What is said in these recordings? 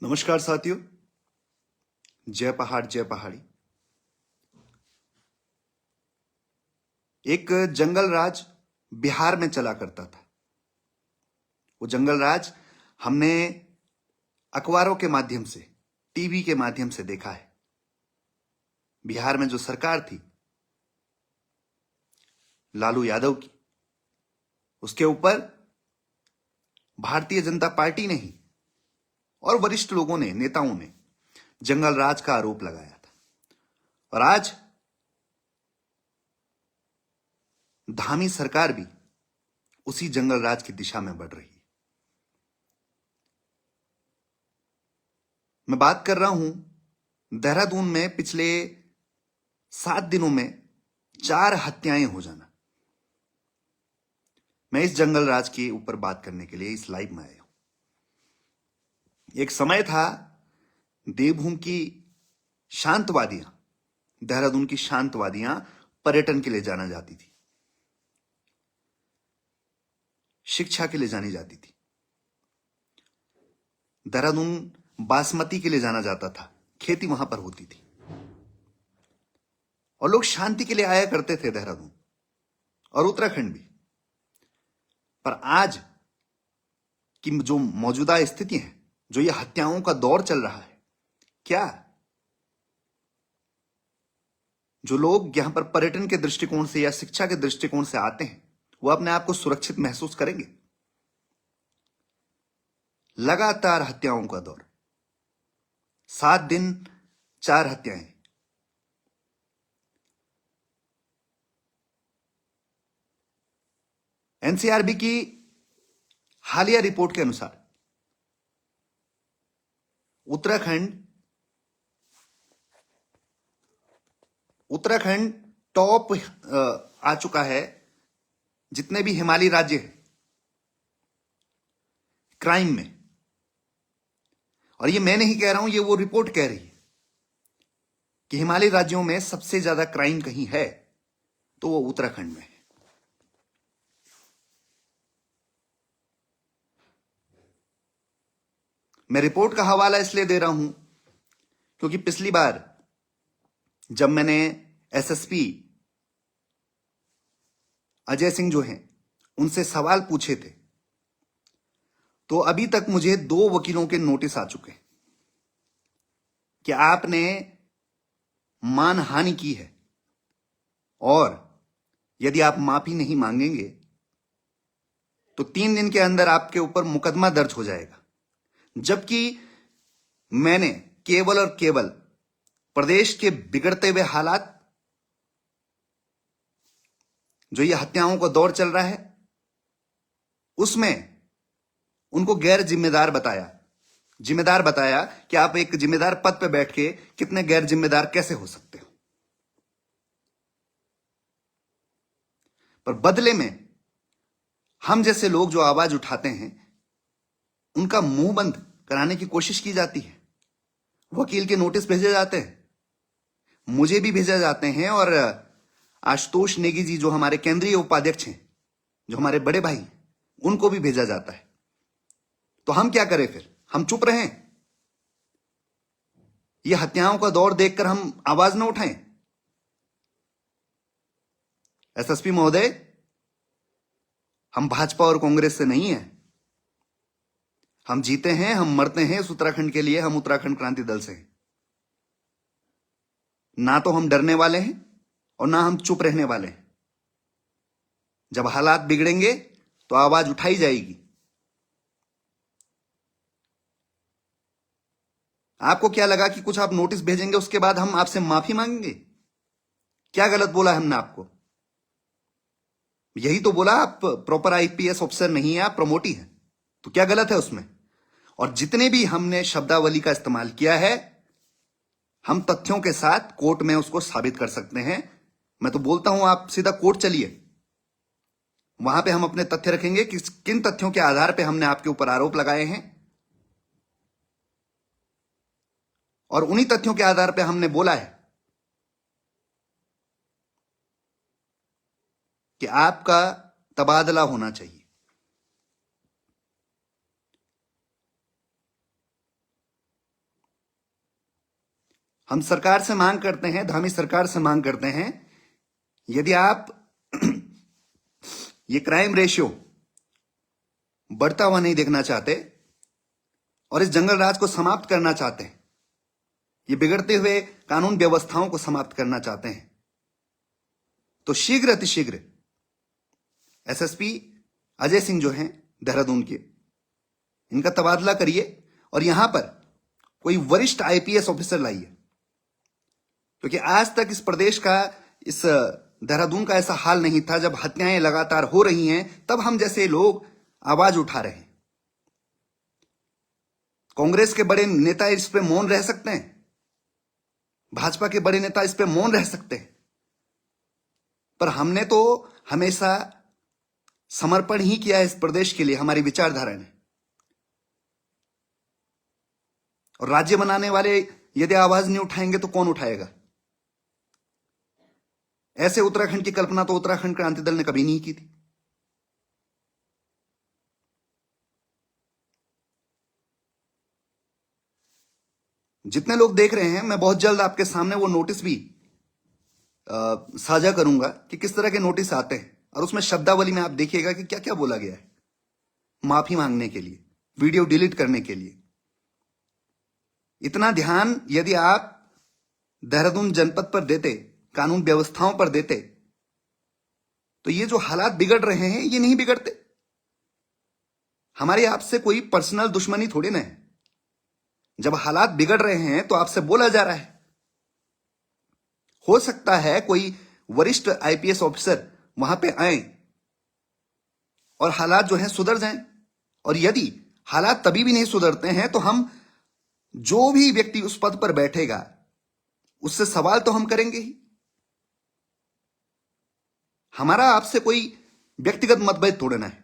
नमस्कार साथियों। जय पहाड़ जय पहाड़ी। एक जंगल राज बिहार में चला करता था। वो जंगल राज हमने अखबारों के माध्यम से, टीवी के माध्यम से देखा है। बिहार में जो सरकार थी लालू यादव की, उसके ऊपर भारतीय जनता पार्टी ने ही और वरिष्ठ लोगों ने, नेताओं ने जंगल राज का आरोप लगाया था। और आज धामी सरकार भी उसी जंगल राज की दिशा में बढ़ रही है। मैं बात कर रहा हूं देहरादून में पिछले 7 दिनों में 4 हत्याएं हो जाना। मैं इस जंगल राज के ऊपर बात करने के लिए इस लाइव में आया हूं। एक समय था देवभूमि की शांतवादियां, देहरादून की शांतवादियां पर्यटन के लिए जाना जाती थी, शिक्षा के लिए जानी जाती थी। देहरादून बासमती के लिए जाना जाता था, खेती वहां पर होती थी और लोग शांति के लिए आया करते थे देहरादून और उत्तराखंड भी। पर आज की जो मौजूदा स्थिति है, जो ये हत्याओं का दौर चल रहा है, क्या जो लोग यहां पर पर्यटन के दृष्टिकोण से या शिक्षा के दृष्टिकोण से आते हैं वो अपने आप को सुरक्षित महसूस करेंगे? लगातार हत्याओं का दौर, 7 दिन 4 हत्याएं। एनसीआरबी की हालिया रिपोर्ट के अनुसार उत्तराखंड टॉप आ चुका है जितने भी हिमालयी राज्य हैं क्राइम में। और ये मैं नहीं कह रहा हूं, ये वो रिपोर्ट कह रही है कि हिमालयी राज्यों में सबसे ज्यादा क्राइम कहीं है तो वो उत्तराखंड में है। मैं रिपोर्ट का हवाला इसलिए दे रहा हूं क्योंकि पिछली बार जब मैंने एसएसपी अजय सिंह जो हैं उनसे सवाल पूछे थे तो अभी तक मुझे 2 वकीलों के नोटिस आ चुके हैं कि आपने मानहानि की है और यदि आप माफी नहीं मांगेंगे तो 3 दिन के अंदर आपके ऊपर मुकदमा दर्ज हो जाएगा। जबकि मैंने केवल और केवल प्रदेश के बिगड़ते हुए हालात, जो ये हत्याओं का दौर चल रहा है, उसमें उनको गैर जिम्मेदार बताया कि आप एक जिम्मेदार पद पर बैठ के कितने गैर जिम्मेदार कैसे हो सकते हो। पर बदले में हम जैसे लोग जो आवाज उठाते हैं उनका मुंह बंद कराने की कोशिश की जाती है। वकील के नोटिस भेजे जाते हैं, मुझे भी भेजे जाते हैं और आशुतोष नेगी जी जो हमारे केंद्रीय उपाध्यक्ष हैं, जो हमारे बड़े भाई, उनको भी भेजा जाता है। तो हम क्या करें फिर? हम चुप रहें? ये हत्याओं का दौर देखकर हम आवाज न उठाएं? एसएसपी महोदय, हम भाजपा और कांग्रेस से नहीं हैं। हम जीते हैं, हम मरते हैं इस उत्तराखंड के लिए। हम उत्तराखंड क्रांति दल से हैं। ना तो हम डरने वाले हैं और ना हम चुप रहने वाले हैं। जब हालात बिगड़ेंगे तो आवाज उठाई जाएगी। आपको क्या लगा कि कुछ आप नोटिस भेजेंगे उसके बाद हम आपसे माफी मांगेंगे? क्या गलत बोला हमने आपको? यही तो बोला, आप प्रॉपर आईपीएस ऑफिसर नहीं है, आप प्रमोटी हैं। तो क्या गलत है उसमें? और जितने भी हमने शब्दावली का इस्तेमाल किया है, हम तथ्यों के साथ कोर्ट में उसको साबित कर सकते हैं। मैं तो बोलता हूं आप सीधा कोर्ट चलिए, वहां पे हम अपने तथ्य रखेंगे कि किन तथ्यों के आधार पे हमने आपके ऊपर आरोप लगाए हैं और उन्हीं तथ्यों के आधार पे हमने बोला है कि आपका तबादला होना चाहिए। हम सरकार से मांग करते हैं, धामी सरकार से मांग करते हैं, यदि आप ये क्राइम रेशियो बढ़ता हुआ नहीं देखना चाहते और इस जंगल राज को समाप्त करना चाहते हैं, ये बिगड़ते हुए कानून व्यवस्थाओं को समाप्त करना चाहते हैं, तो शीघ्र अतिशीघ्र एसएसपी अजय सिंह जो हैं देहरादून के, इनका तबादला करिए और यहां पर कोई वरिष्ठ आईपीएस ऑफिसर लाइए, क्योंकि आज तक इस प्रदेश का, इस देहरादून का ऐसा हाल नहीं था। जब हत्याएं लगातार हो रही हैं तब हम जैसे लोग आवाज उठा रहे हैं। कांग्रेस के बड़े नेता इस पे मौन रह सकते हैं, भाजपा के बड़े नेता इस पे मौन रह सकते हैं, पर हमने तो हमेशा समर्पण ही किया है इस प्रदेश के लिए, हमारी विचारधारा ने। और राज्य बनाने वाले यदि आवाज नहीं उठाएंगे तो कौन उठाएगा? ऐसे उत्तराखंड की कल्पना तो उत्तराखंड क्रांति दल ने कभी नहीं की थी। जितने लोग देख रहे हैं, मैं बहुत जल्द आपके सामने वो नोटिस भी साझा करूंगा कि किस तरह के नोटिस आते हैं, और उसमें शब्दावली में आप देखिएगा कि क्या क्या बोला गया है। माफी मांगने के लिए, वीडियो डिलीट करने के लिए। इतना ध्यान यदि आप देहरादून जनपद पर देते, कानून व्यवस्थाओं पर देते, तो ये जो हालात बिगड़ रहे हैं ये नहीं बिगड़ते। हमारी आपसे कोई पर्सनल दुश्मनी थोड़ी ना है। जब हालात बिगड़ रहे हैं तो आपसे बोला जा रहा है। हो सकता है कोई वरिष्ठ आईपीएस ऑफिसर वहां पे आए और हालात जो हैं सुधर जाएं, और यदि हालात तभी भी नहीं सुधरते हैं तो हम, जो भी व्यक्ति उस पद पर बैठेगा, उससे सवाल तो हम करेंगे ही। हमारा आपसे कोई व्यक्तिगत मतभेद तोड़ना है,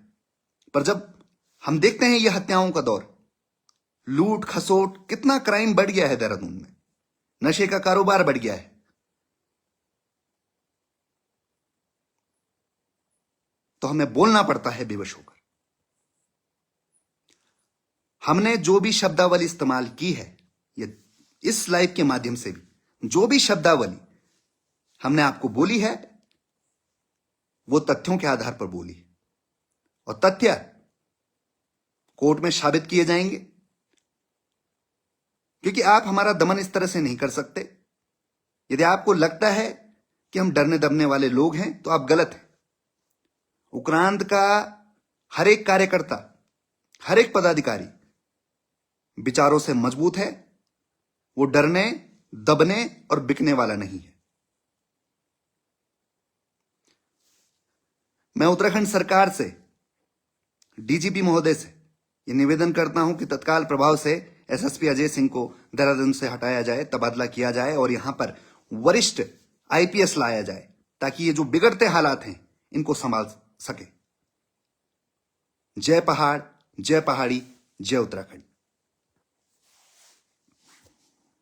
पर जब हम देखते हैं यह हत्याओं का दौर, लूट खसोट, कितना क्राइम बढ़ गया है देहरादून में, नशे का कारोबार बढ़ गया है, तो हमें बोलना पड़ता है बेबस होकर। हमने जो भी शब्दावली इस्तेमाल की है, ये इस लाइव के माध्यम से भी जो भी शब्दावली हमने आपको बोली है, वो तथ्यों के आधार पर बोली है, और तथ्य कोर्ट में साबित किए जाएंगे, क्योंकि आप हमारा दमन इस तरह से नहीं कर सकते। यदि आपको लगता है कि हम डरने दबने वाले लोग हैं तो आप गलत हैं। उक्रांत का हर एक कार्यकर्ता, हर एक पदाधिकारी विचारों से मजबूत है। वो डरने, दबने और बिकने वाला नहीं है। मैं उत्तराखंड सरकार से, डीजीपी महोदय से ये निवेदन करता हूं कि तत्काल प्रभाव से एसएसपी अजय सिंह को देहरादून से हटाया जाए, तबादला किया जाए और यहां पर वरिष्ठ आईपीएस लाया जाए, ताकि ये जो बिगड़ते हालात हैं इनको संभाल सके। जय पहाड़, जय पहाड़ी, जय उत्तराखंड।